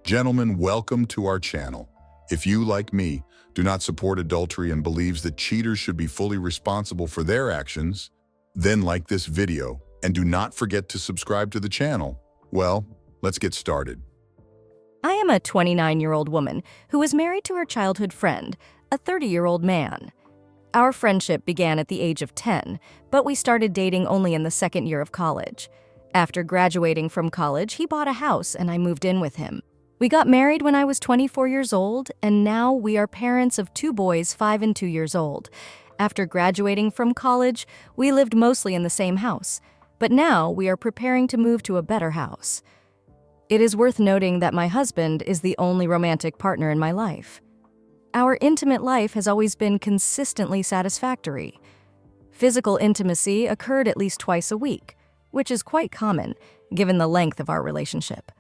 Gentlemen, welcome to our channel. If you, like me, do not support adultery and believes that cheaters should be fully responsible for their actions, then like this video and do not forget to subscribe to the channel. Well, let's get started. I am a 29-year-old woman who is married to her childhood friend, a 30-year-old man. Our friendship began at the age of 10, but we started dating only in the second year of college. After graduating from college, he bought a house and I moved in with him. We got married when I was 24 years old, and now we are parents of 2 boys, 5 and 2 years old. After graduating from college, we lived mostly in the same house, but now we are preparing to move to a better house. It is worth noting that my husband is the only romantic partner in my life. Our intimate life has always been consistently satisfactory. Physical intimacy occurred at least twice a week, which is quite common given the length of our relationship.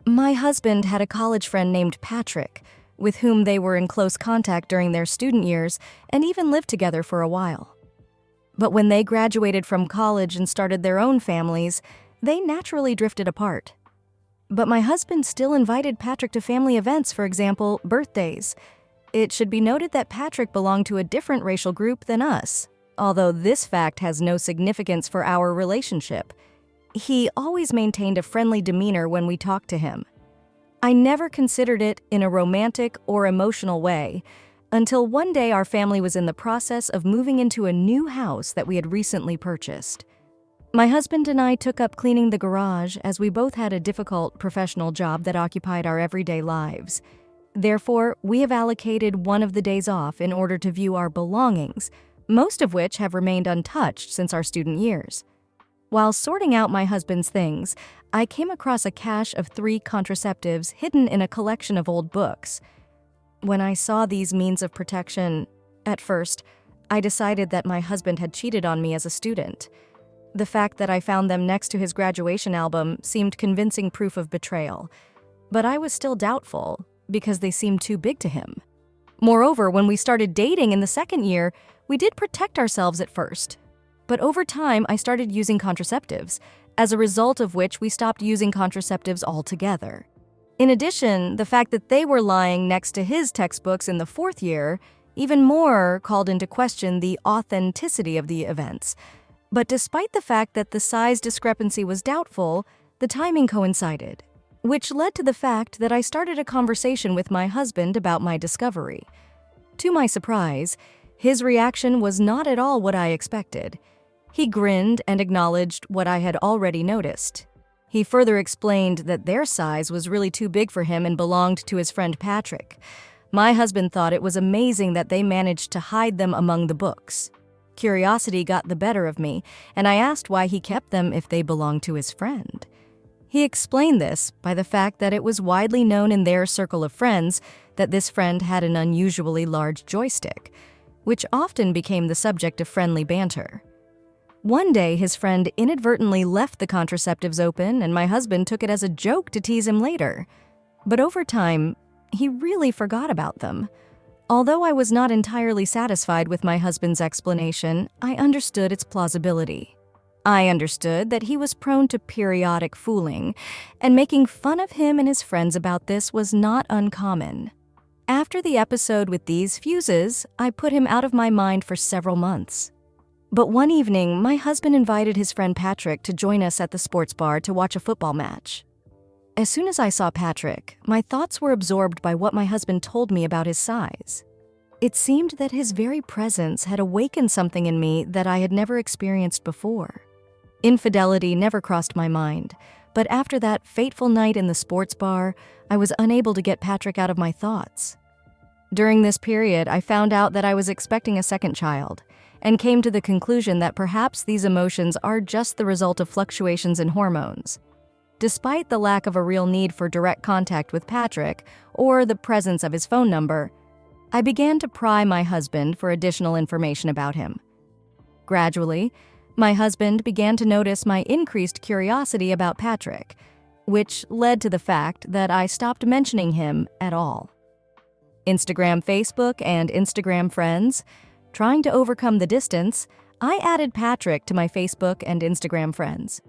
My husband had a college friend named Patrick, with whom they were in close contact during their student years and even lived together for a while. But when they graduated from college and started their own families, they naturally drifted apart. But my husband still invited Patrick to family events, for example, birthdays. It should be noted that Patrick belonged to a different racial group than us, although this fact has no significance for our relationship. He always maintained a friendly demeanor when we talked to him. I never considered it in a romantic or emotional way until one day our family was in the process of moving into a new house that we had recently purchased. My husband and I took up cleaning the garage as we both had a difficult professional job that occupied our everyday lives. Therefore, we have allocated one of the days off in order to view our belongings, most of which have remained untouched since our student years. While sorting out my husband's things, I came across a cache of 3 contraceptives hidden in a collection of old books. When I saw these means of protection, at first, I decided that my husband had cheated on me as a student. The fact that I found them next to his graduation album seemed convincing proof of betrayal, but I was still doubtful because they seemed too big to him. Moreover, when we started dating in the second year, we did protect ourselves at first. But over time, I started using contraceptives, as a result of which we stopped using contraceptives altogether. In addition, the fact that they were lying next to his textbooks in the 4th year even more called into question the authenticity of the events. But despite the fact that the size discrepancy was doubtful, the timing coincided, which led to the fact that I started a conversation with my husband about my discovery. To my surprise, his reaction was not at all what I expected. He grinned and acknowledged what I had already noticed. He further explained that their size was really too big for him and belonged to his friend Patrick. My husband thought it was amazing that they managed to hide them among the books. Curiosity got the better of me, and I asked why he kept them if they belonged to his friend. He explained this by the fact that it was widely known in their circle of friends that this friend had an unusually large joystick, which often became the subject of friendly banter. One day, his friend inadvertently left the contraceptives open, and my husband took it as a joke to tease him later. But over time, he really forgot about them. Although I was not entirely satisfied with my husband's explanation, I understood its plausibility. I understood that he was prone to periodic fooling, and making fun of him and his friends about this was not uncommon. After the episode with these fuses, I put him out of my mind for several months. But one evening, my husband invited his friend Patrick to join us at the sports bar to watch a football match. As soon as I saw Patrick, my thoughts were absorbed by what my husband told me about his size. It seemed that his very presence had awakened something in me that I had never experienced before. Infidelity never crossed my mind, but after that fateful night in the sports bar, I was unable to get Patrick out of my thoughts. During this period, I found out that I was expecting a second child, and came to the conclusion that perhaps these emotions are just the result of fluctuations in hormones. Despite the lack of a real need for direct contact with Patrick or the presence of his phone number, I began to pry my husband for additional information about him. Gradually, my husband began to notice my increased curiosity about Patrick, which led to the fact that I stopped mentioning him at all. Instagram, Facebook, and Instagram friends. Trying to overcome the distance, I added Patrick to my Facebook and Instagram friends.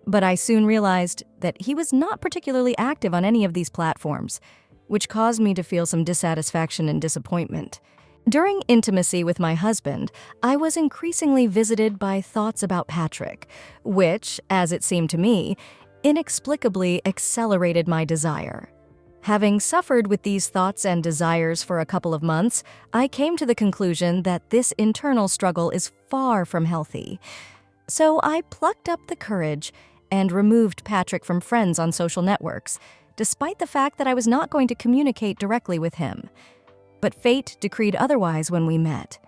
But I soon realized that he was not particularly active on any of these platforms, which caused me to feel some dissatisfaction and disappointment. During intimacy with my husband, I was increasingly visited by thoughts about Patrick, which, as it seemed to me, inexplicably accelerated my desire. Having suffered with these thoughts and desires for a couple of months, I came to the conclusion that this internal struggle is far from healthy. So I plucked up the courage and removed Patrick from friends on social networks, despite the fact that I was not going to communicate directly with him. But fate decreed otherwise when we met.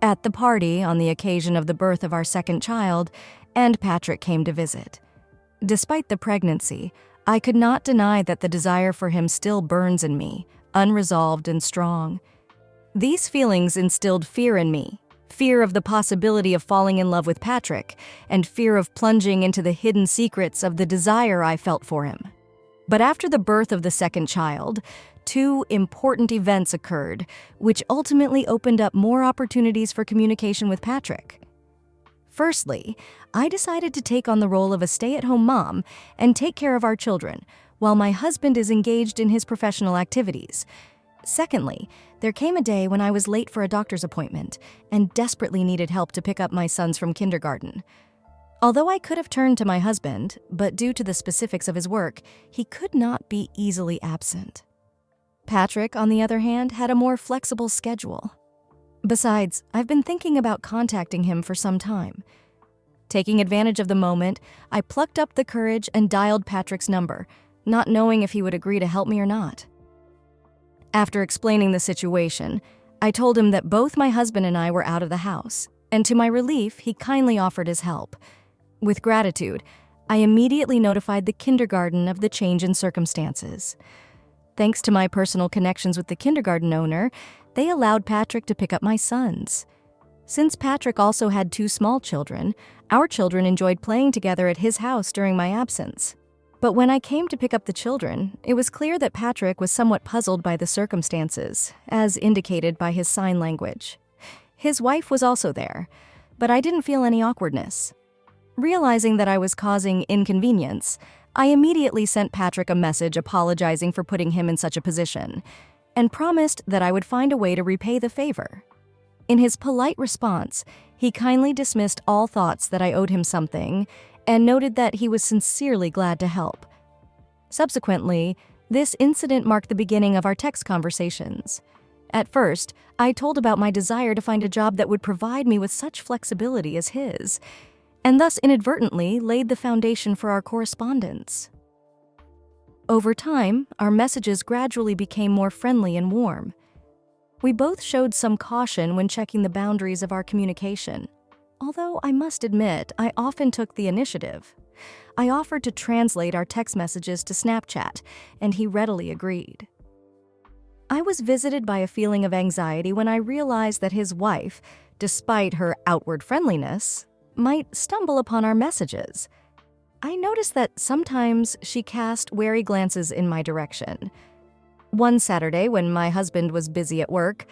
At the party on the occasion of the birth of our second child, and Patrick came to visit. Despite the pregnancy, I could not deny that the desire for him still burns in me, unresolved and strong. These feelings instilled fear in me, fear of the possibility of falling in love with Patrick, and fear of plunging into the hidden secrets of the desire I felt for him. But after the birth of the second child, two important events occurred, which ultimately opened up more opportunities for communication with Patrick. Firstly, I decided to take on the role of a stay-at-home mom and take care of our children, while my husband is engaged in his professional activities. Secondly, there came a day when I was late for a doctor's appointment and desperately needed help to pick up my sons from kindergarten. Although I could have turned to my husband, but due to the specifics of his work, he could not be easily absent. Patrick, on the other hand, had a more flexible schedule. Besides, I've been thinking about contacting him for some time. Taking advantage of the moment, I plucked up the courage and dialed Patrick's number, not knowing if he would agree to help me or not. After explaining the situation, I told him that both my husband and I were out of the house, and to my relief, he kindly offered his help. With gratitude, I immediately notified the kindergarten of the change in circumstances. Thanks to my personal connections with the kindergarten owner, they allowed Patrick to pick up my sons. Since Patrick also had two small children, our children enjoyed playing together at his house during my absence. But when I came to pick up the children, it was clear that Patrick was somewhat puzzled by the circumstances, as indicated by his sign language. His wife was also there, but I didn't feel any awkwardness. Realizing that I was causing inconvenience, I immediately sent Patrick a message apologizing for putting him in such a position, and promised that I would find a way to repay the favor. In his polite response, he kindly dismissed all thoughts that I owed him something and noted that he was sincerely glad to help. Subsequently, this incident marked the beginning of our text conversations. At first, I told about my desire to find a job that would provide me with such flexibility as his, and thus inadvertently laid the foundation for our correspondence. Over time, our messages gradually became more friendly and warm. We both showed some caution when checking the boundaries of our communication. Although I must admit, I often took the initiative. I offered to translate our text messages to Snapchat, and he readily agreed. I was visited by a feeling of anxiety when I realized that his wife, despite her outward friendliness, might stumble upon our messages. I noticed that sometimes she cast wary glances in my direction. One Saturday, when my husband was busy at work,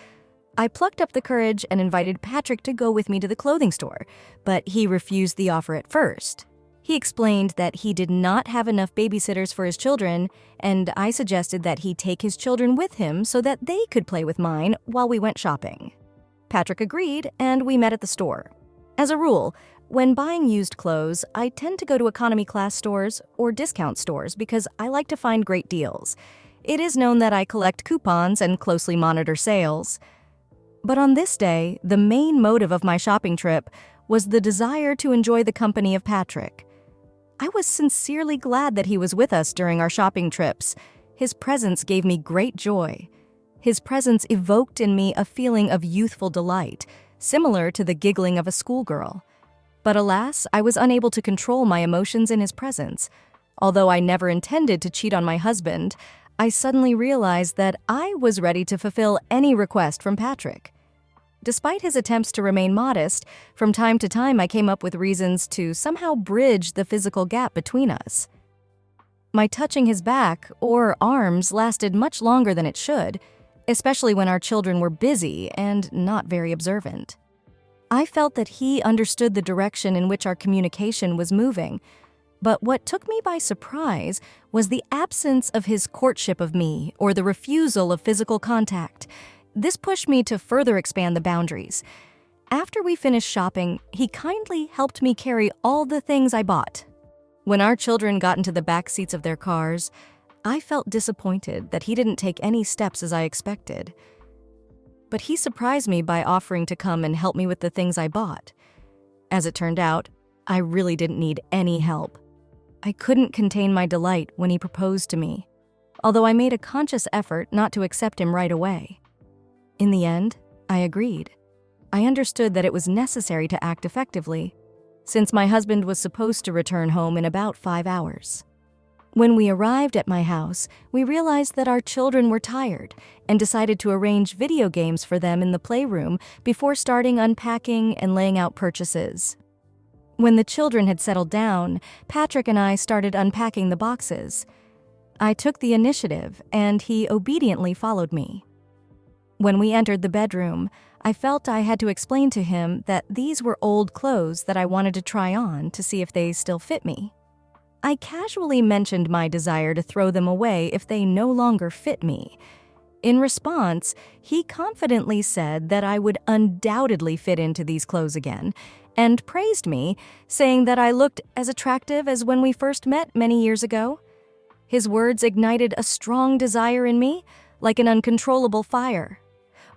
I plucked up the courage and invited Patrick to go with me to the clothing store, but he refused the offer at first. He explained that he did not have enough babysitters for his children, and I suggested that he take his children with him so that they could play with mine while we went shopping. Patrick agreed, and we met at the store. As a rule, when buying used clothes, I tend to go to economy class stores or discount stores because I like to find great deals. It is known that I collect coupons and closely monitor sales. But on this day, the main motive of my shopping trip was the desire to enjoy the company of Patrick. I was sincerely glad that he was with us during our shopping trips. His presence gave me great joy. His presence evoked in me a feeling of youthful delight, similar to the giggling of a schoolgirl. But alas, I was unable to control my emotions in his presence. Although I never intended to cheat on my husband, I suddenly realized that I was ready to fulfill any request from Patrick. Despite his attempts to remain modest, from time to time I came up with reasons to somehow bridge the physical gap between us. My touching his back or arms lasted much longer than it should, especially when our children were busy and not very observant. I felt that he understood the direction in which our communication was moving, But what took me by surprise was the absence of his courtship of me or the refusal of physical contact. This pushed me to further expand the boundaries. After we finished shopping, he kindly helped me carry all the things I bought. When our children got into the back seats of their cars, I felt disappointed that he didn't take any steps as I expected. But he surprised me by offering to come and help me with the things I bought. As it turned out, I really didn't need any help. I couldn't contain my delight when he proposed to me, although I made a conscious effort not to accept him right away. In the end, I agreed. I understood that it was necessary to act effectively, since my husband was supposed to return home in about 5 hours. When we arrived at my house, we realized that our children were tired and decided to arrange video games for them in the playroom before starting unpacking and laying out purchases. When the children had settled down, Patrick and I started unpacking the boxes. I took the initiative, and he obediently followed me. When we entered the bedroom, I felt I had to explain to him that these were old clothes that I wanted to try on to see if they still fit me. I casually mentioned my desire to throw them away if they no longer fit me. In response, he confidently said that I would undoubtedly fit into these clothes again, and praised me, saying that I looked as attractive as when we first met many years ago. His words ignited a strong desire in me, like an uncontrollable fire.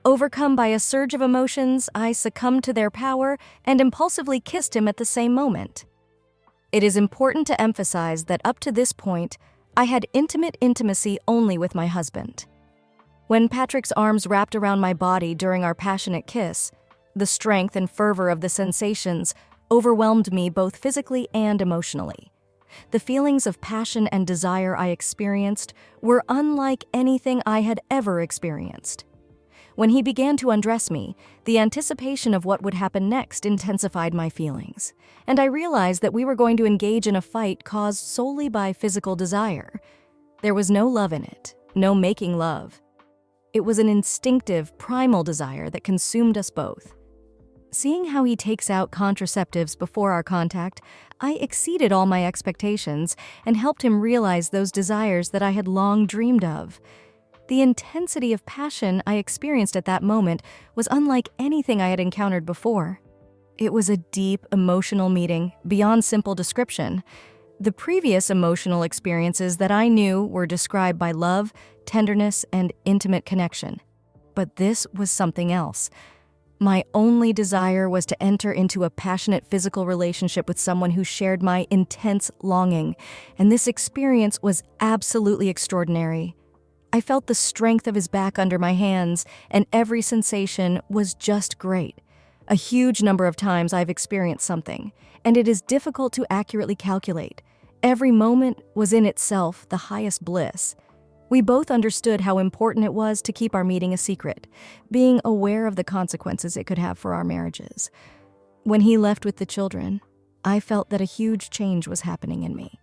Overcome by a surge of emotions, I succumbed to their power and impulsively kissed him at the same moment. It is important to emphasize that up to this point, I had intimacy only with my husband. When Patrick's arms wrapped around my body during our passionate kiss, the strength and fervor of the sensations overwhelmed me both physically and emotionally. The feelings of passion and desire I experienced were unlike anything I had ever experienced. When he began to undress me, the anticipation of what would happen next intensified my feelings, and I realized that we were going to engage in a fight caused solely by physical desire. There was no love in it, no making love. It was an instinctive, primal desire that consumed us both. Seeing how he takes out contraceptives before our contact, I exceeded all my expectations and helped him realize those desires that I had long dreamed of. The intensity of passion I experienced at that moment was unlike anything I had encountered before. It was a deep, emotional meeting beyond simple description. The previous emotional experiences that I knew were described by love, tenderness, and intimate connection. But this was something else. My only desire was to enter into a passionate physical relationship with someone who shared my intense longing, and this experience was absolutely extraordinary. I felt the strength of his back under my hands, and every sensation was just great. A huge number of times I've experienced something, and it is difficult to accurately calculate. Every moment was in itself the highest bliss. We both understood how important it was to keep our meeting a secret, being aware of the consequences it could have for our marriages. When he left with the children, I felt that a huge change was happening in me.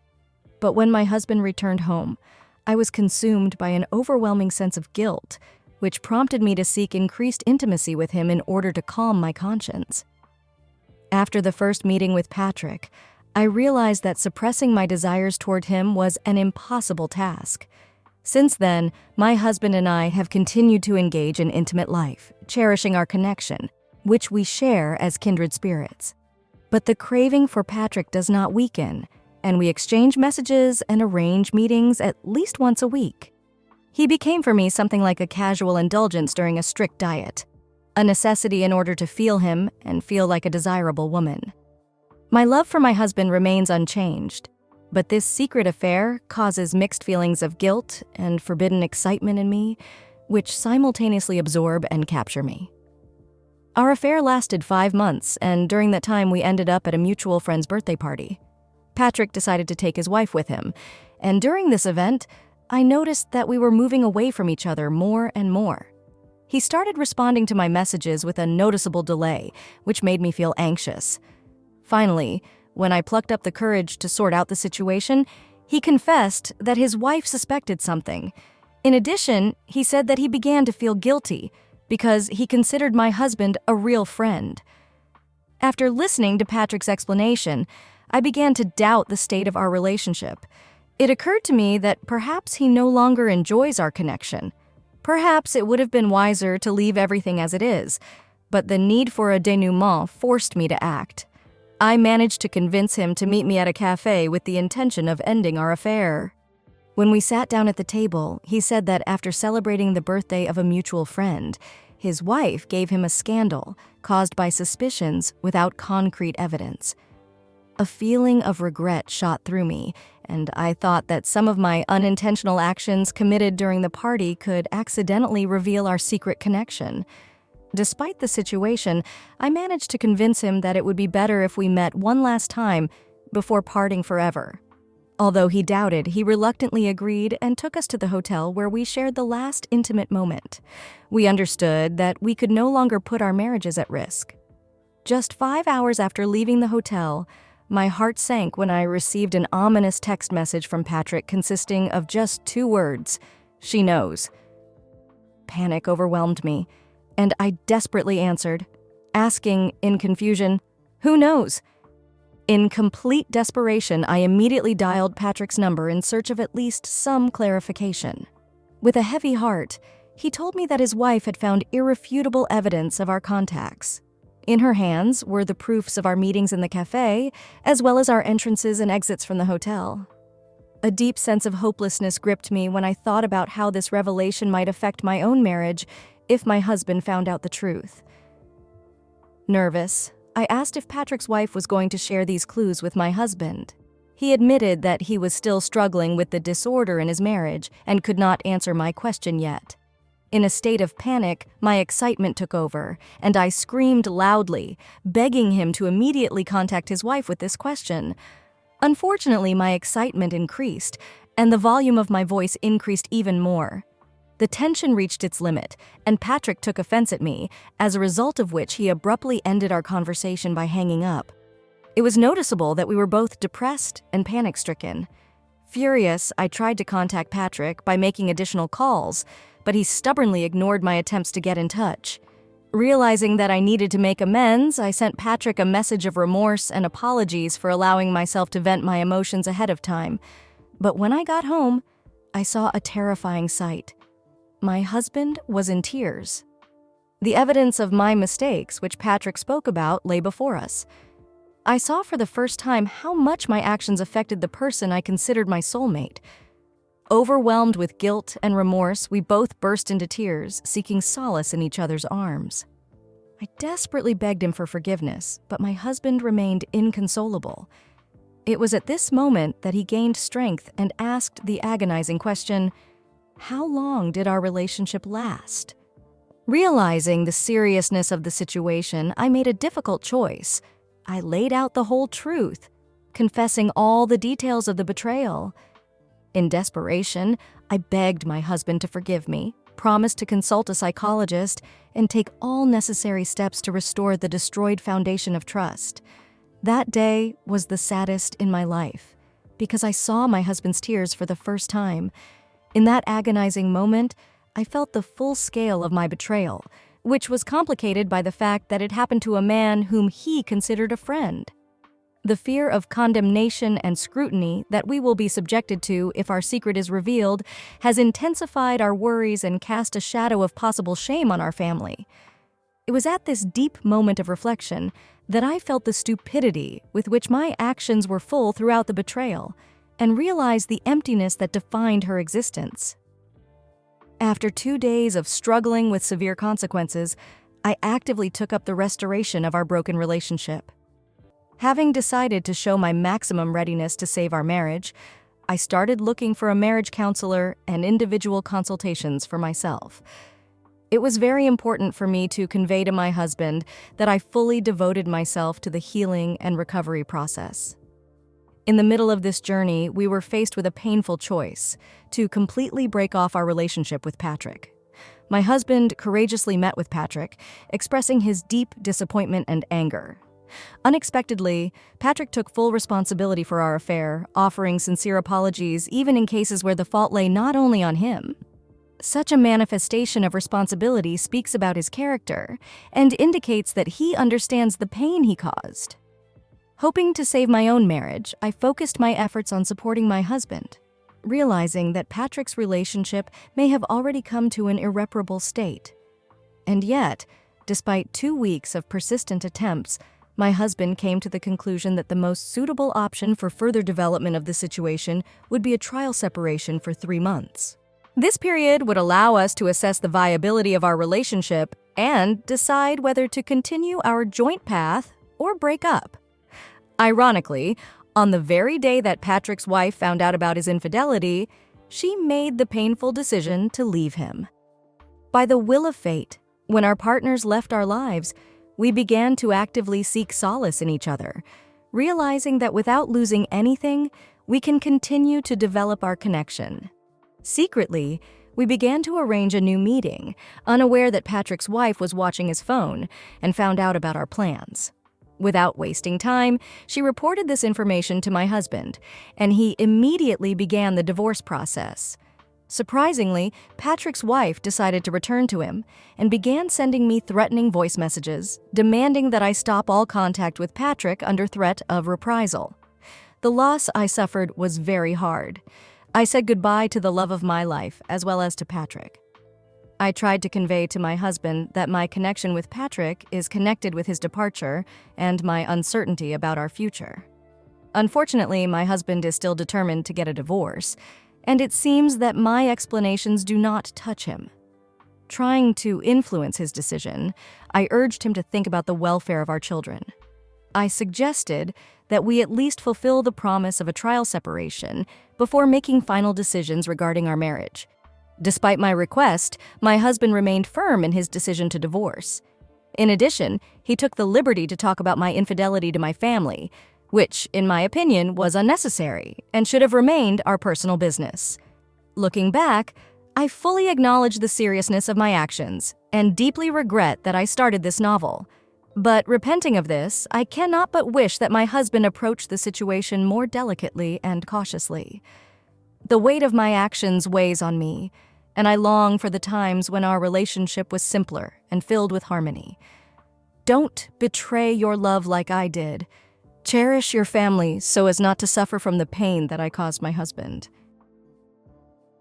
But when my husband returned home, I was consumed by an overwhelming sense of guilt, which prompted me to seek increased intimacy with him in order to calm my conscience. After the first meeting with Patrick, I realized that suppressing my desires toward him was an impossible task. Since then, my husband and I have continued to engage in intimate life, cherishing our connection, which we share as kindred spirits. But the craving for Patrick does not weaken, and we exchange messages and arrange meetings at least once a week. He became for me something like a casual indulgence during a strict diet, a necessity in order to feel him and feel like a desirable woman. My love for my husband remains unchanged, but this secret affair causes mixed feelings of guilt and forbidden excitement in me, which simultaneously absorb and capture me. Our affair lasted 5 months, and during that time we ended up at a mutual friend's birthday party. Patrick decided to take his wife with him, and during this event, I noticed that we were moving away from each other more and more. He started responding to my messages with a noticeable delay, which made me feel anxious. Finally, when I plucked up the courage to sort out the situation, he confessed that his wife suspected something. In addition, he said that he began to feel guilty because he considered my husband a real friend. After listening to Patrick's explanation, I began to doubt the state of our relationship. It occurred to me that perhaps he no longer enjoys our connection. Perhaps it would have been wiser to leave everything as it is, but the need for a denouement forced me to act. I managed to convince him to meet me at a cafe with the intention of ending our affair. When we sat down at the table, he said that after celebrating the birthday of a mutual friend, his wife gave him a scandal caused by suspicions without concrete evidence. A feeling of regret shot through me, and I thought that some of my unintentional actions committed during the party could accidentally reveal our secret connection. Despite the situation, I managed to convince him that it would be better if we met one last time before parting forever. Although he doubted, he reluctantly agreed and took us to the hotel where we shared the last intimate moment. We understood that we could no longer put our marriages at risk. Just 5 hours after leaving the hotel, my heart sank when I received an ominous text message from Patrick consisting of just 2 words: "She knows." Panic overwhelmed me, and I desperately answered, asking in confusion, "Who knows?" In complete desperation, I immediately dialed Patrick's number in search of at least some clarification. With a heavy heart, he told me that his wife had found irrefutable evidence of our contacts. In her hands were the proofs of our meetings in the cafe, as well as our entrances and exits from the hotel. A deep sense of hopelessness gripped me when I thought about how this revelation might affect my own marriage if my husband found out the truth. Nervous, I asked if Patrick's wife was going to share these clues with my husband. He admitted that he was still struggling with the disorder in his marriage and could not answer my question yet. In a state of panic, my excitement took over, and I screamed loudly, begging him to immediately contact his wife with this question. Unfortunately, my excitement increased, and the volume of my voice increased even more. The tension reached its limit, and Patrick took offense at me, as a result of which he abruptly ended our conversation by hanging up. It was noticeable that we were both depressed and panic-stricken. Furious, I tried to contact Patrick by making additional calls, but he stubbornly ignored my attempts to get in touch. Realizing that I needed to make amends, I sent Patrick a message of remorse and apologies for allowing myself to vent my emotions ahead of time. But when I got home, I saw a terrifying sight. My husband was in tears. The evidence of my mistakes, which Patrick spoke about, lay before us. I saw for the first time how much my actions affected the person I considered my soulmate. Overwhelmed with guilt and remorse, we both burst into tears, seeking solace in each other's arms. I desperately begged him for forgiveness, but my husband remained inconsolable. It was at this moment that he gained strength and asked the agonizing question, "How long did our relationship last?" Realizing the seriousness of the situation, I made a difficult choice. I laid out the whole truth, confessing all the details of the betrayal. In desperation, I begged my husband to forgive me, promised to consult a psychologist, and take all necessary steps to restore the destroyed foundation of trust. That day was the saddest in my life, because I saw my husband's tears for the first time. In that agonizing moment, I felt the full scale of my betrayal, which was complicated by the fact that it happened to a man whom he considered a friend. The fear of condemnation and scrutiny that we will be subjected to if our secret is revealed has intensified our worries and cast a shadow of possible shame on our family. It was at this deep moment of reflection that I felt the stupidity with which my actions were full throughout the betrayal, and realized the emptiness that defined her existence. After 2 days of struggling with severe consequences, I actively took up the restoration of our broken relationship. Having decided to show my maximum readiness to save our marriage, I started looking for a marriage counselor and individual consultations for myself. It was very important for me to convey to my husband that I fully devoted myself to the healing and recovery process. In the middle of this journey, we were faced with a painful choice: to completely break off our relationship with Patrick. My husband courageously met with Patrick, expressing his deep disappointment and anger. Unexpectedly, Patrick took full responsibility for our affair, offering sincere apologies even in cases where the fault lay not only on him. Such a manifestation of responsibility speaks about his character and indicates that he understands the pain he caused. Hoping to save my own marriage, I focused my efforts on supporting my husband, realizing that Patrick's relationship may have already come to an irreparable state. And yet, despite 2 weeks of persistent attempts, my husband came to the conclusion that the most suitable option for further development of the situation would be a trial separation for 3 months. This period would allow us to assess the viability of our relationship and decide whether to continue our joint path or break up. Ironically, on the very day that Patrick's wife found out about his infidelity, she made the painful decision to leave him. By the will of fate, when our partners left our lives, we began to actively seek solace in each other, realizing that without losing anything, we can continue to develop our connection. Secretly, we began to arrange a new meeting, unaware that Patrick's wife was watching his phone and found out about our plans. Without wasting time, she reported this information to my husband, and he immediately began the divorce process. Surprisingly, Patrick's wife decided to return to him and began sending me threatening voice messages, demanding that I stop all contact with Patrick under threat of reprisal. The loss I suffered was very hard. I said goodbye to the love of my life, as well as to Patrick. I tried to convey to my husband that my connection with Patrick is connected with his departure and my uncertainty about our future. Unfortunately, my husband is still determined to get a divorce, and it seems that my explanations do not touch him. Trying to influence his decision, I urged him to think about the welfare of our children. I suggested that we at least fulfill the promise of a trial separation before making final decisions regarding our marriage. Despite my request, my husband remained firm in his decision to divorce. In addition, he took the liberty to talk about my infidelity to my family, which, in my opinion, was unnecessary and should have remained our personal business. Looking back, I fully acknowledge the seriousness of my actions and deeply regret that I started this novel. But repenting of this, I cannot but wish that my husband approached the situation more delicately and cautiously. The weight of my actions weighs on me, and I long for the times when our relationship was simpler and filled with harmony. Don't betray your love like I did. Cherish your family so as not to suffer from the pain that I caused my husband.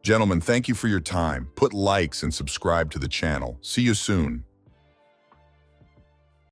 Gentlemen, thank you for your time. Put likes and subscribe to the channel. See you soon.